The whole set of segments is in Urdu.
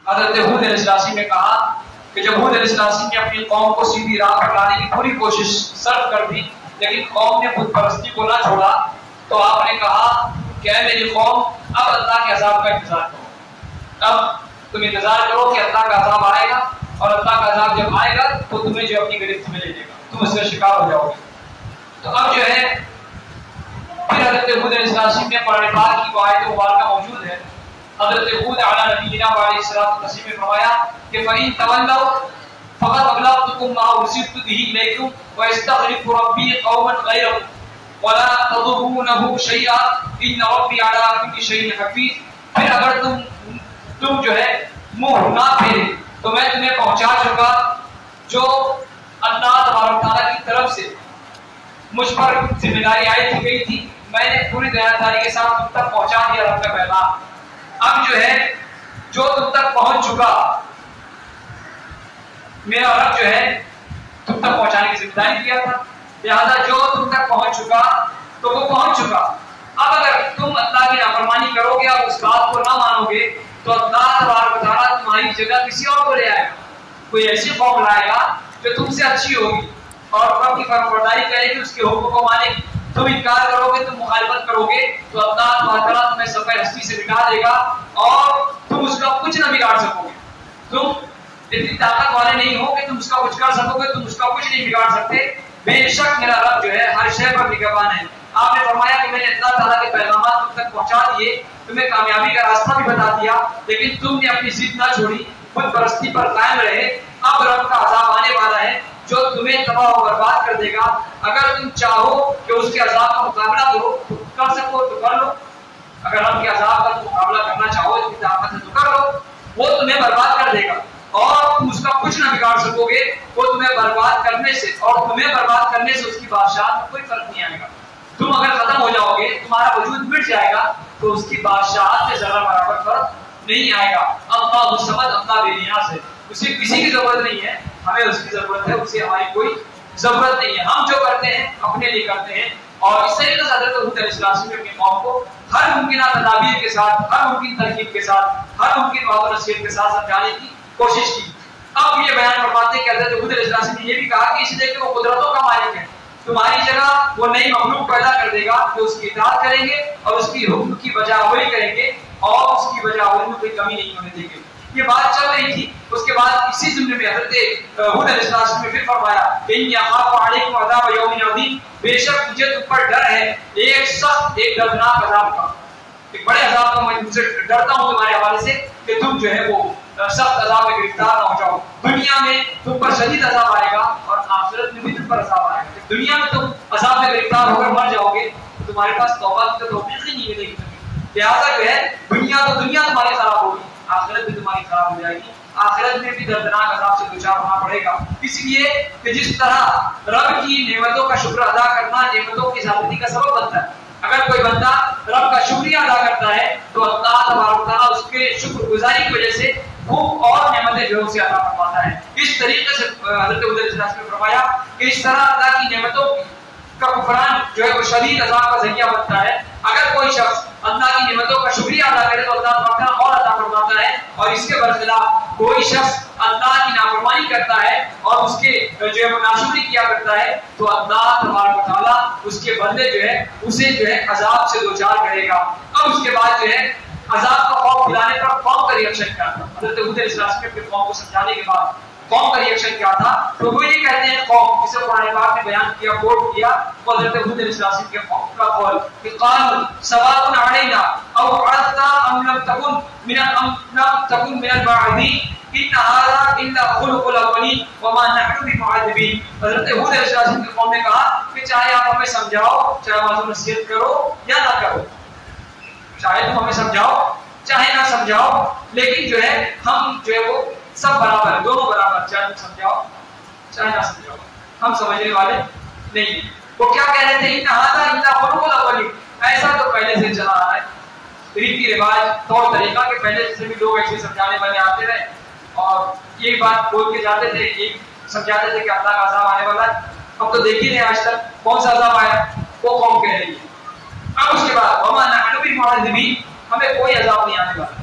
حضرت ہود علیہ السلام نے کہا کہ جب ہود علیہ السلام نے اپنی قوم کو سیدھی راہ پر لانے کی پوری کوشش صرف کر دی لیکن قوم نے بت پرستی کو نہ چھوڑا تو آپ نے کہا کہ اے میری قوم اب اللہ کے عذاب کا انتظار کرو، اب تم انتظار کرو کہ اللہ کا عذاب آئے گا اور اللہ کا عذاب جب آئے گا تو تمہیں جو اپنی گرفت میں لے لے گا، تم اس کا شکار ہو جاؤ گے۔ تو اب جو ہے پھر حضرت ہود علیہ السلام نے قرآن پاک کی آیت مبارکہ موجود ہے، حضرت ہود علیہ نبینا علیہ الصلوۃ والتسلیم نے فرمایا کہ فَإِن تَوَلَّوْا فَقَدْ أَبْلَغْتُكُم مَّا أُرْسِلْتُ بِهِ إِلَيْكُمْ وَيَسْتَخْلِفُ رَبِّي قَوْمًا غَيْرَكُمْ وَلَا تَضُرُّونَهُ شَيْئًا إِنَّ رَبِّي عَلَىٰ كُلِّ شَيْءٍ حَفِيظٌ۔ پھر اگر تم جو ہے منہ نہ پھیرے تو میں تمہیں پہنچا چکا جو اللہ تبارک تعالیٰ کی طرف سے مجھ پر ذمہ داری عائد کی گئی تھی، میں نے پوری دیانتداری کے ساتھ تم تک پہنچا دیا رب کا پیغام۔ اب جو ہے جو تم تک پہنچ چکا، میرا رب جو ہے تم تک پہنچانے کی ذمہ داری دیا تھا، لہذا جو تم تک پہنچ چکا تو وہ پہنچ چکا۔ اب اگر تم اللہ کی نافرمانی کرو گے اور اس بات کو نہ مانو گے تو اللہ تبارک و تعالیٰ تمہاری جگہ کسی اور کو لے آئے گا، کوئی ایسی قوم لائے گا جو تم سے اچھی ہوگی اور رب کی فرمانبرداری کرے گی، اس کے حکم کو مانے گی۔ تم انکار کرو گے، تم مخالفت کرو گے تو اللہ تعالیٰ تمہیں صفحہ ہستی سے مٹا دے گا اور تم اس کا کچھ نہ بگاڑ سکو گے۔ تم اتنی طاقت والے نہیں ہو کہ تم اس کا کچھ کر سکو گے، تم اس کا کچھ نہیں بگاڑ سکتے۔ بے شک میرا رب جو ہے ہر شے پر نگہبان ہے۔ آپ نے فرمایا کہ میں نے اللہ تعالیٰ کے پیغامات تم تک پہنچا دیے، تمہیں کامیابی کا راستہ بھی بتا دیا، لیکن تم نے اپنی ضد نہ چھوڑی، بت پرستی پر قائم رہے۔ اب رب کا عذاب آنے والا ہے جو تمہیں تباہ و برباد کر دے گا۔ اگر تم چاہو کہ اس کے عذاب کا مقابلہ کرو تو کر سکو تو کر لو، اگر رب کے عذاب کا مقابلہ کرنا چاہو اس کی طاقت ہے تو کر لو، وہ تمہیں برباد کر دے گا اور تم اس کا کچھ نہ بگاڑ سکو گے۔ وہ تمہیں برباد کرنے سے اور تمہیں برباد کرنے سے اس کی بادشاہت میں کوئی فرق نہیں آئے گا۔ تم اگر ختم ہو جاؤ گے، تمہارا وجود مٹ جائے گا تو اس کی بادشاہت میں ذرہ برابر فرق نہیں آئے گا۔ اللہ الصمد، اللہ بے نیاز ہے، اسے کسی کی ضرورت نہیں ہے، ہمیں اس کی ضرورت ہے، اسے ہماری کوئی ضرورت نہیں ہے۔ ہم جو کرتے ہیں اپنے لیے کرتے ہیں، اور اس طریقے سے حضرت ہود علیہ السلام نے اپنی قوم کو ہر ممکنہ تدابیر کے ساتھ، ہر ممکن ترکیب کے ساتھ، ہر ممکن وعدہ و نصیحت کے ساتھ سمجھانے کی کوشش کی۔ اب یہ بیان فرماتے ہیں کہ حضرت ہود علیہ السلام نے یہ بھی کہا کہ اس لیے کہ وہ قدرتوں کا مالک ہے، تمہاری جگہ وہ نئی مخلوق پیدا کر دے گا جو اس کی اطاعت کریں گے اور اس کی حکم کی بجا آوری کریں گے اور اس کی بجا آوری میں کوئی کمی نہیں ہونے دیں گے۔ یہ بات چل رہی تھی، اس کے بعد اسی ضمن میں حضرت ہود علیہ السلام نے پھر فرمایا کہ انی اخاف علیکم عذاب یوم عظیم، بے شک مجھے تم پر ڈر ہے ایک سخت، ایک دردناک عذاب کا، ایک بڑے عذاب کا میں تم سے ڈرتا ہوں تمہارے حوالے سے کہ تم جو ہے وہ سخت عذاب میں گرفتار نہ ہو جاؤ۔ دنیا میں تم پر شدید عذاب آئے گا اور آخرت میں بھی تم پر عذاب آئے گا۔ دنیا میں تم عذاب میں گرفتار ہو کر مر جاؤ گے تو تمہارے پاس توبہ کی توفیق ہی نہیں ملے گی، لہٰذا جو ہے دنیا تمہاری خراب ہوگی، آخرت بھی تمہاری خراب ہو جائے گی، آخرت میں بھی دردناک عذاب سے دوچار ہونا پڑے گا۔ اس لیے کہ جس طرح رب کی نعمتوں کا شکر ادا کرنا نعمتوں کی زیادتی کا سبب بنتا ہے، اگر کوئی بندہ رب کا شکریہ ادا کرتا ہے تو اللہ تبارک و تعالیٰ اس کے شکر گزاری کی وجہ سے خوب اور نعمتیں جو ہے اسے عطا فرماتا ہے۔ اس طریقے سے حضرت ہود علیہ السلام نے فرمایا کہ اس طرح اللہ کی نعمتوں کا کفران جو ہے وہ شدید عذاب کا ذریعہ بنتا ہے۔ اگر کوئی شخص اللہ کی نعمتوں کا شکریہ ادا کرے تو اللہ تعالیٰ اور عطا فرماتا ہے، اور اس کے برخلاف کوئی شخص اللہ کی نافرمانی کرتا ہے اور اس کے جو ہے وہ ناشکری کیا کرتا ہے تو اللہ تبارک و تعالیٰ اس کے بندے جو ہے اسے جو ہے عذاب سے دوچار کرے گا۔ اب اس کے بعد جو ہے عذاب کا خوف دلانے پر قوم کا ریئیکشن کیا تھا؟ حضرت ہود علیہ السلام نے قوم کو سمجھانے کے بعد قوم کا ریئیکشن کیا تھا؟ تو وہ یہ کہتے ہیں قوم، جسے قرآن پاک نے بیان کیا، کوٹ کیا، وہ حضرت ہود علیہ السلام کے قوم کا قول کہ قالوا سواء علینا او عذبنا ام لم تكن من الباعثین ان هذا الا خلق الاولین وما نحن بمعذبین۔ حضرت ہود علیہ السلام کی قوم نے کہا کہ چاہے آپ ہمیں سمجھاؤ، چاہے وعظ و نصیحت کرو یا نہ کرو، چاہے تم ہمیں سمجھاؤ چاہے نہ سمجھاؤ، لیکن جو ہے ہم جو ہے وہ سب برابر ہیں، دونوں برابر، چاہے تم سمجھاؤ چاہے نہ سمجھاؤ، ہم سمجھنے والے نہیں ہیں۔ وہ کیا کہہ رہے تھے؟ ان هذا الا خلق الاولین، ایسا تو پہلے سے چلا آ رہا ہے، ریتی رواج طور طریقہ کے پہلے سے بھی لوگ ایسے سمجھانے والے آتے رہے اور یہ بات بول کے جاتے تھے، یہ سمجھاتے تھے کہ اللہ کا عذاب آنے والا ہے۔ اب تو دیکھ ہی نہیں آج تک کون سا عذاب آیا، وہ قوم کہہ رہی ہے۔ اب اس کے بعد وما نحن بمعذبین، ہمیں کوئی عذاب نہیں آنے والا،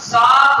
7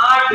8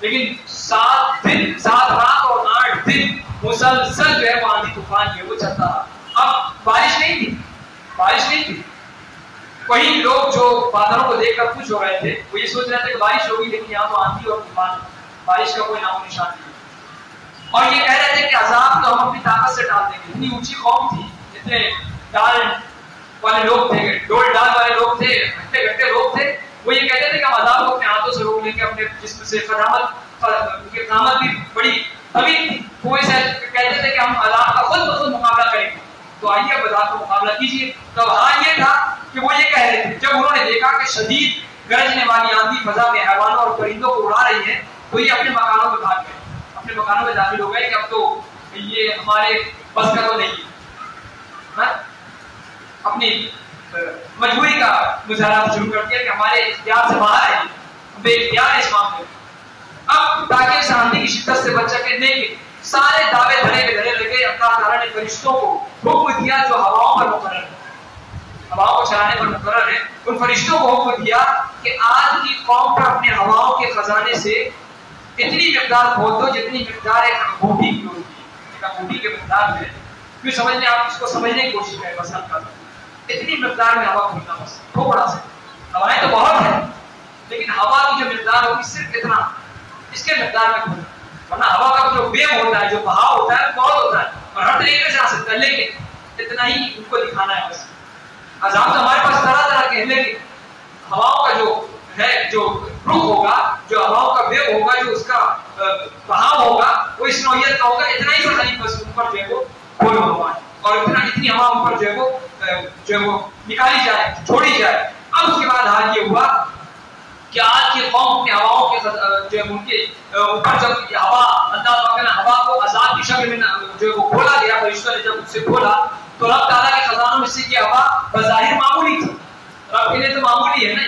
لیکن 7 رات اور 8 دن مسلسل جو ہے وہ آندھی طوفان جو ہے وہ چلتا رہا. اب بارش نہیں تھی. وہی لوگ جو بادلوں کو دیکھ کر خوش ہو رہے تھے وہ یہ سوچ رہے تھے کہ بارش ہوگی، لیکن یہاں تو آندھی اور طوفان، بارش کا کوئی نام و نشان نہیں. اور یہ کہہ رہے تھے کہ عذاب تو ہم اپنی طاقت سے ڈال دیں گے. اتنی اونچی قوم تھی، اتنے ڈال والے لوگ تھے، ڈول ڈال والے لوگ تھے، گھٹے گھٹے لوگ تھے. وہ یہ کہتے تھے کہ ہم عذاب کو اپنے ہاتھوں سے روک لیں گے، اپنے جسم سے. قیامت بھی بڑی طویل تھی. وہ کہتے تھے کہ ہم عذاب کا خود بخود مقابلہ کریں گے. تو آئیے اب عذاب کا مقابلہ کیجیے. تو ہاں یہ تھا کہ وہ یہ کہہ رہے تھے جب انہوں نے دیکھا کہ شدید گرجنے والی آندھی فضا میں حیوانوں اور پرندوں کو اڑا رہی ہے تو یہ اپنے مکانوں میں بھاگ گئے، اپنے مکانوں میں داخل ہو گئے کہ اب تو یہ ہمارے بس کا تو نہیں ہے. اپنی مجبوری کا مظاہرہ شروع کر دیا کہ ہمارے اختیار سے باہر ہے، بے اختیار ہے اس معاملے میں. اب تاکہ اس آندھی کی شدت سے بچ سکے نہیں سارے دعوے دھڑے کے دھڑے لگے. اللہ تعالیٰ نے فرشتوں کو حکم دیا جو ہواؤں پر مقرر ہے، ہواؤں کو چلانے پر مقرر ہے. ان فرشتوں کو حکم دیا کہ آج کی قوم پر اپنے ہواؤں کے خزانے سے اتنی مقدار کھول دو جتنی مقدار ایک انگوٹھی کی ہوتی ہے. ایک انگوٹھی کے مقدار میں کیوں سمجھنے، آپ اس کو سمجھنے کی کوشش کریں. بس اتنی مقدار میں ہوا کھولنا، بس تھوڑا سا. ہوائیں تو بہت ہے لیکن ہوا کی جو مقدار ہوگی صرف اتنا، اس کے مقدار میں کھولنا. ورنہ ہوا کا جو ویو ہوتا ہے، جو بہاؤ ہوتا ہے بہت ہوتا ہے اور ہر طریقے سے آ سکتا ہے، لیکن اتنا ہی ان کو دکھانا ہے بس. عذاب تو ہمارے پاس طرح طرح کے ہیں، لیکن ہواؤں کا جو ہے، جو رخ ہوگا، جو ہواؤں کا ویو ہوگا، جو اس کا بہاؤ ہوگا وہ اس نوعیت کا ہوگا. اتنا ہی خالی بس اوپر جو ہے وہ کھولو ہوا ہے اور اتنی ہوا اوپر جو ہے وہ نکالی جائے، چھوڑی جائے. اب اس کے بعد حال یہ ہوا کہ آج کی قوم اپنے ہواؤں کے جو ہے ان کے اوپر جب ہوا، اللہ تعالیٰ نے ہوا کو عذاب کی شکل میں جو ہے وہ کھولا گیا، فرشتوں نے جب اس سے کھولا تو رب تعالیٰ کے خزانوں میں سے یہ ہوا بظاہر معمولی تھی. رب کے لیے تو معمولی ہے نا،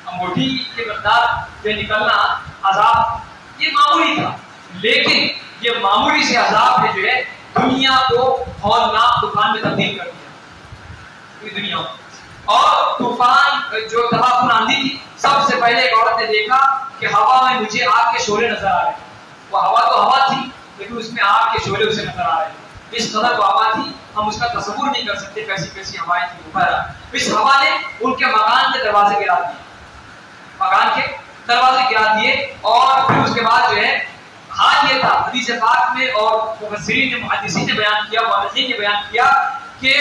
انگوٹھی کی مقدار جو نکلنا عذاب یہ معمولی تھا، لیکن یہ معمولی سے عذاب نے جو ہے دنیا کو ہولناک طوفان میں تبدیل کر دیا. دنیا اور طوفان جو تباہ آندھی تھی، سب سے پہلے ایک عورت نے دیکھا کہ ہوا میں مجھے آگ کے شعلے نظر آ رہے ہیں. وہ ہوا تو ہوا تھی لیکن اس میں آگ کے شعلے اسے نظر آ رہے ہیں. اس قدر وہ ہوا تھی ہم اس کا تصور نہیں کر سکتے کیسی کیسی ہوائیں تھی اوپر. اس ہوا نے ان کے مکان کے دروازے گرا دیے، مکان کے دروازے گرا دیے. اور پھر اس کے بعد جو ہے حال یہ تھا، حدیث پاک میں اور مفسرین نے، محدثین نے بیان کیا، مؤرخین نے بیان کیا کہ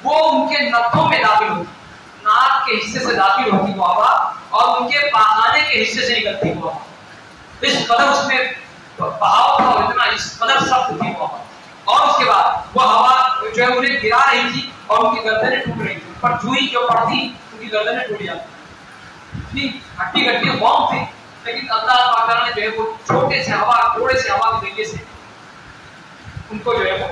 وہ ان کے نتھوں میں داخل ہوتی، ناک کے حصے سے داخل ہوتی وہ ہوا اور ان کے پاخانے کے حصے سے نکلتی وہ ہوا. اس قدر اس میں بہاؤ تھا اور اتنا اس قدر سخت تھی وہ ہوا. اور اس کے بعد وہ ہوا جو ہے انہیں گرا رہی تھی اور ان کی گردنیں ٹوٹ رہی تھی. پر جوئی جو پڑتی ان کی گردنیں ٹوٹ جاتی. اتنی ہٹی گٹی قوم تھی، لیکن اللہ تعالیٰ نے جو ہے وہ چھوٹے سے ہوا، تھوڑے سے ہوا کے ذریعے سے ان کو جو ہے وہ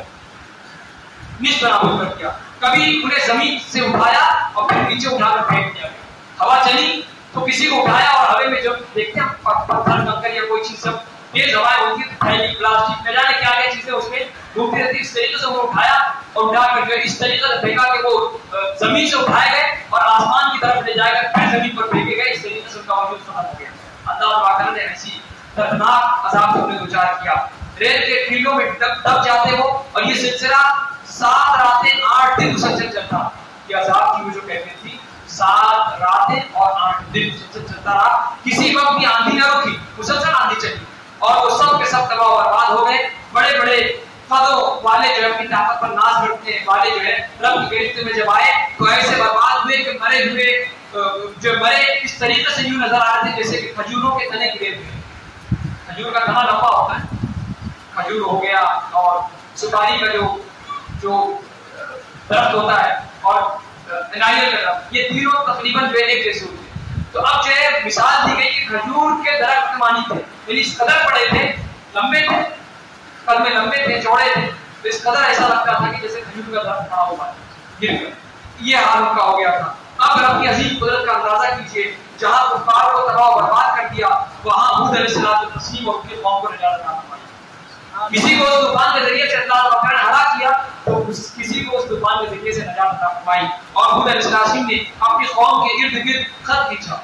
نصف نابود کر دیا. کبھی انہیں زمین سے اٹھایا اور پھر نیچے اٹھا کر پھینک دیا. ہوا چلی تو کسی کو اٹھایا اور ہوے میں جب دیکھتے ہیں پتھر کنکر یا کوئی چیز، جب تیز ہوائیں ہوتی ہے، تھیلی، پلاسٹک، نہ جانے کیا کیا چیزیں اس میں ڈوبتی رہتی. اس طریقے سے وہ اٹھایا اور اٹھا کر جو اس طریقے سے پھینکا کہ وہ زمین سے اٹھائے گئے اور آسمان کی طرف لے جائے گا، پھر زمین پر پھینکے گئے. اس طریقے سے ان کا وجود ختم ہو گیا. اللہ تعالیٰ نے ایسی دردناک عذاب سے انہیں دوچار کیا. ریت کے ٹیلوں میں دب جاتے ہو اور یہ سلسلہ 7 راتیں 8 دن مسلسل چلتا. یہ عذاب کی وہ جو کیفیت تھی 7 راتیں اور 8 دن مسلسل چلتا رہا. کسی وقت بھی آندھی نہ رکی، مسلسل آندھی چلی اور وہ سب کے سب تباہ و برباد ہو گئے. بڑے بڑے فضوں والے جو اپنی طاقت پر ناز کرتے ہیں والے جو ہے رب کی بہشت میں جب آئے تو ایسے برباد ہوئے کہ مرے ہوئے جو مرے اس طریقے سے یوں نظر آ رہے تھے جیسے کہ کھجوروں کے تنے گرے ہوئے. کھجور کا تنا لمبا ہوتا ہے، کھجور ہو گیا اور سپاری کا جو درخت ہوتا ہے اور ناریل کا درخت، یہ تینوں تقریباً جو ایک جیسے ہوتے ہیں. تو اب جو ہے مثال دی گئی کہ کھجور کے درخت کے مانی تھے، یعنی اس قدر بڑے تھے، لمبے تھے، قد میں لمبے تھے، چوڑے تھے، تو اس قدر ایسا لگتا تھا کہ جیسے کھجور کا درخت کھڑا ہوا ہے گر گیا. یہ حال ان کا ہو گیا تھا. اب رب کی عظیم قدرت کا اندازہ کیجیے، جہاں کفار کو تباہ و برباد کر دیا وہاں ہود علیہ السلام تسلیم اور ان کی قوم کو نجات عطا فرمائی. کسی کو اس طوفان کے ذریعے سے اللہ تعالیٰ نے ہلاک کیا تو کسی کو اس طوفان کے ذریعے سے نجات عطا فرمائی. اور ہود علیہ السلام نے اپنی قوم کے ارد گرد خط کھینچا.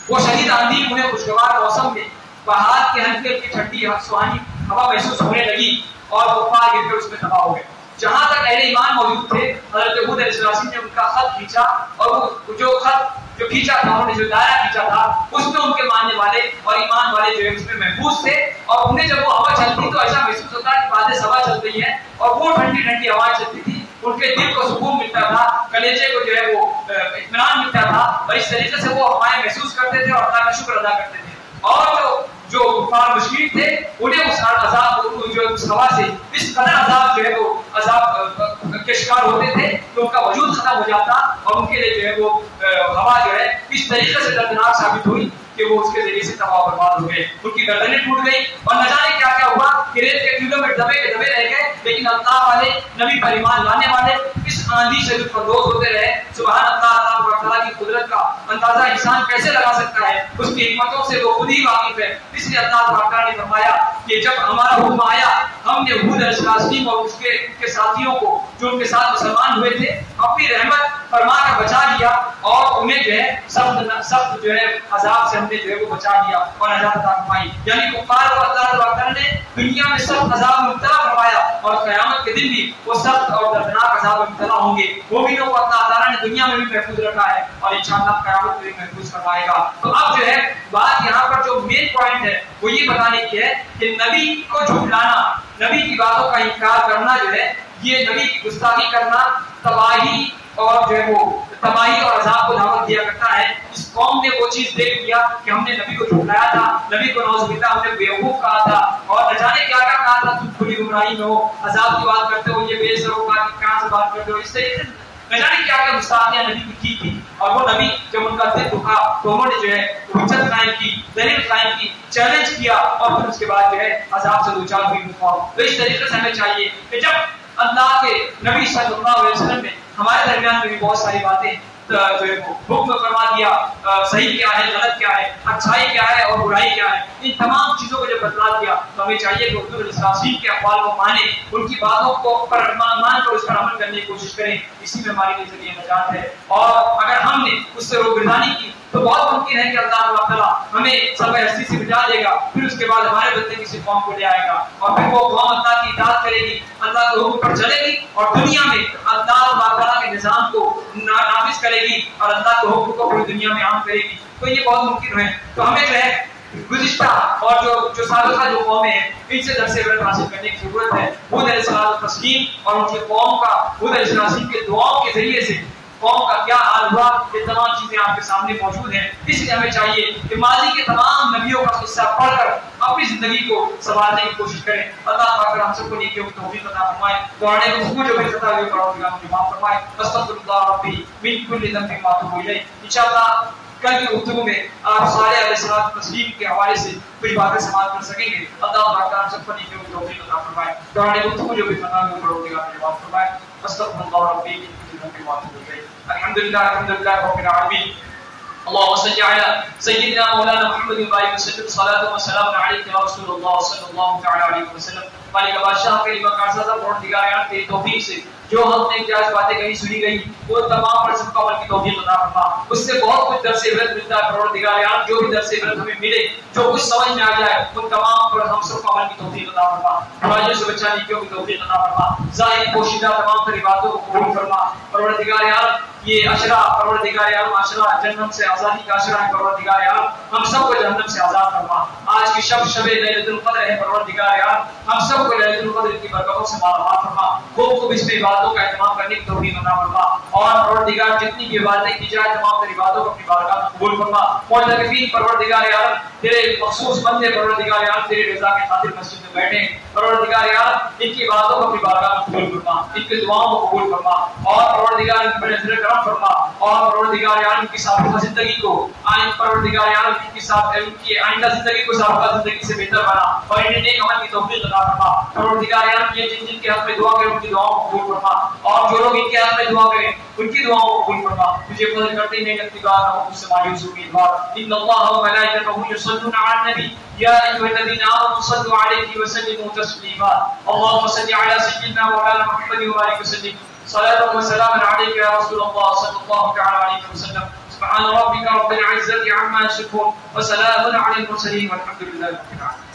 وہ شدید آندھی انہیں خوشگوار موسم میں پہاڑ کی ہلکی ہلکی ٹھنڈی سہانی ہوا محسوس ہونے لگی اور کفار گر کر اس میں تباہ ہو گئے. جہاں تک اہل ایمان موجود تھے حضرت ہود علیہ السلام نے ان کا خط کھینچا اور وہ جو خط جو کھینچا تھا انہوں نے جو دائرہ کھینچا تھا اس میں ان کے ماننے والے اور ایمان والے جو ہے اس میں محفوظ تھے. اور انہیں جب وہ ہوا چلتی تو ایسا محسوس ہوتا کہ بادل ہوا چل رہی ہے اور وہ ٹھنڈی ٹھنڈی ہوائیں چلتی تھی. ان کے دل کو سکون ملتا تھا, کلیجے کو جو ہے وہ اطمینان ملتا تھا اور اس طریقے سے وہ ہوائیں محسوس کرتے تھے اور اللہ کا شکر ادا کرتے تھے. اور جو کفار مشرک تھے انہیں اس عذاب جو اس ہوا سے اس قدر عذاب جو ہے وہ عذاب کے شکار ہوتے تھے کہ ان کا وجود ختم ہو جاتا اور ان کے لیے جو ہے وہ ہوا جو ہے اس طریقے سے دردناک ثابت ہوئی کہ وہ اس کے ذریعے سے تباہ و برباد ہو گئے. ان کی گردنیں ٹوٹ گئی اور نہ جانے کیا کیا ہوا کہ ریت کے ٹیلوں میں دبے کے دبے رہ گئے. لیکن اللہ والے نبی پر ایمان لانے والے اس آندھی سے لطف اندوز ہوتے رہے. سبحان اللہ, تعالیٰ کی قدرت کا اندازہ انسان کیسے لگا سکتا ہے, اس کی حکمتوں سے وہ خود ہی واقف ہے. اس لیے اللہ تعالیٰ نے فرمایا کہ جب ہمارا حکم آیا ہم نے ہود علیہ السلام اور اس کے ساتھیوں کو جو ان کے ساتھ مسلمان ہوئے تھے اپنی رحمت فرما کر بچا لیا اور انہیں جو ہے سخت جو ہے عذاب سے ہم نے جو ہے وہ بچا لیا اور نجات عطا فرمائی. یعنی کفار کو اللہ تعالیٰ نے دنیا میں سخت عذاب میں مبتلا فرمایا اور قیامت کے دن بھی وہ سخت اور دردناک عذاب میں مبتلا ہوں گے. مومنوں کو اللہ تعالیٰ نے دنیا میں بھی محفوظ رکھا ہے اور انشاءاللہ قیامت میں بھی محفوظ فرمائے گا. تو اب جو ہے بات یہاں پر جو مین پوائنٹ ہے وہ یہ بتانے کی ہے کہ نبی کو جھٹلانا, نبی کی باتوں کا انکار کرنا جو ہے یہ نبی کی گستاخی کرنا تباہی اور جو ہے وہ تباہی اور عذاب کو دعوت دیا کرتا ہے. اس قوم نے وہ چیز دیکھ لیا کہ ہم نے نبی کو جھٹلایا تھا, نبی کو نعوذ باللہ ہم نے بیوقوف کہا تھا اور نہ جانے کیا کیا کہا تھا, تم کھلی گمراہی میں ہو, عذاب کی بات کرتے ہو, یہ بے سر ہو, کہاں سے بات کرتے ہو, اس طریقے سے نہ جانے کیا کیا گستاخیاں نبی کی تھی. اور وہ نبی جب ان کا دل دکھا تو انہوں نے جو ہے حجت قائم کی, دلیل قائم کی, چیلنج کیا اور پھر اس کے بعد جو ہے عذاب سے دوچار ہوئی قوم. تو اس طریقے سے ہمیں چاہیے کہ جب اللہ کے نبی صلی اللہ علیہ وسلم نے ہمارے درمیان میں بھی بہت ساری باتیں جو ہے حکم فرما دیا, صحیح کیا ہے, غلط کیا ہے, اچھائی کیا ہے اور برائی کیا ہے, ان تمام چیزوں کو جب بتلا دیا تو ہمیں چاہیے کہ حضور علیہ السلام کے اقوال کو مانیں, ان کی باتوں کو مان کر اس پر عمل کرنے کی کوشش کریں. اسی میں ہمارے لیے ذریعہ نجات ہے. اور اگر ہم نے اس سے روگردانی کی تو بہت ممکن ہے کہ اللہ تعالیٰ ہمیں سب ہستی سے بچا دے گا, پھر اس کے بعد ہمارے بدلے کسی قوم کو لے آئے گا اور پھر وہ قوم اللہ کی اطاعت کرے گی, اللہ کے حکم پر چلے گی اور دنیا میں اللہ تعالیٰ کے نظام کو نافذ کرے گی اور اللہ کے حکم کو پوری دنیا میں عام کرے گی. تو یہ بہت ممکن ہے. تو ہمیں جو ہے گزشتہ اور جو سابقہ جو قومیں ہیں ان سے درس عبرت حاصل کرنے کی ضرورت ہے. حود علیہ السلام تسلیم اور ان کی قوم کا حود علیہ السلام کے دعاؤں کے ذریعے سے قوم کا کیا حال ہوا, یہ تمام چیزیں آپ کے سامنے موجود ہیں. اس لیے ہمیں چاہیے کہ ماضی کے تمام نبیوں کا قصہ پڑھ کر اپنی زندگی کو سنوارنے کی کوشش کریں. اللہ تعالیٰ ہم سب کو نیکیوں کی توفیق عطا فرمائے. دعانے کو سکون جو بھی خطا ہوئے پروردگار مجھے معاف فرمائے. استغفر اللہ ربی من کل ذنب واتوب الیہ. انشاءاللہ کل کی گفتگو میں آپ صالح علیہ السلام تسلیم کے حوالے سے کچھ باتیں سماعت کر سکیں گے. اللہ تعالیٰ ہم سب کو نیکیوں کی توفیق عطا فرمائے. دعانے کو سکون جو بھی خطا ہوئے پروردگار مجھے معاف فرمائے. استغفر اللہ ربی من کل ذنب واتوب الیہ. الحمد لله رب العالمين. اللهم صل على سيدنا مولانا محمد وعلى وسلم. صلاة وسلام عليك يا رسول الله صلى الله تعالى عليه وسلم. مالک بادشاہ کے لیے مقاصد اور پروردگار تیری توفیق سے جو ہم نے جائز باتیں کہیں سنی گئی وہ تمام پر سب کا عمل کی توفیق عطا فرما. اس سے بہت کچھ درس عبرت ملتا ہے پروردگار یار, جو بھی درس عبرت ہمیں ملے, جو کچھ سمجھ میں آ جائے ان تمام پر ہم سب کا عمل کی توفیق عطا فرما. برائیوں سے بچانے کی توفیق عطا فرما. ظاہر پوشیدہ تمام تری باتوں کو قبول فرما پروردگار یار. یہ اشرا پروردگار عالم اشرا جہنم سے آزادی کا اشرا ہے پروردگار عالم. ہم سب کو جہنم سے آزاد فرما. آج کی شب لیلۃ القدر ہے پروردگار عالم. ہم سب کو لیلۃ القدر کی برکتوں سے مالا مال فرما. خوب اس میں عبادتوں کا اہتمام کرنے کی توفیق عطا فرما. اور پروردگار جتنی بھی عبادتیں کی جائے تمام تری عبادتوں کو اپنی بارگاہ میں قبول فرما. معتکفین پروردگار عالم تیرے مخصوص بندے پروردگار عالم تیری رضا کے خاطر مسجد میں بیٹھے پروردگار عالم ان کی عبادتوں کو اپنی بارگاہ میں قبول فرما. ان کی دعاؤں کو قبول فرما. اور پروردگار ان پر نظر کرم فرما. اور پروردگار عالم کی سابقہ زندگی کو پروردگار عالم کی ان کی آئندہ زندگی کو سابقہ زندگی سے بہتر بنا اور انہیں نیک عمل کی توفیق عطا فرما. پروردگار عالم یہ جن کے حق میں دعا کریں ان کی دعاؤں کو قبول فرما. اور جو لوگ ان کے حق میں دعا کریں ان کی دعاؤں کو قبول فرما. تجھے فضل کرتے ہیں اتباع اور اس سے مایوس امیدوار. ان اللہ و ملائکتہ یصلون علی النبی یا ایھا الذین آمنوا صلوا علیہ وسلموا تسلیما. اللهم صل علی سیدنا مولانا محمد و آلہ وسلم. صلاة و سلام علیک یا رسول اللہ صلی اللہ تعالی علیہ وسلم. سبحان ربك رب العزة عما يصفون وسلام على المرسلين والحمد لله رب العالمين.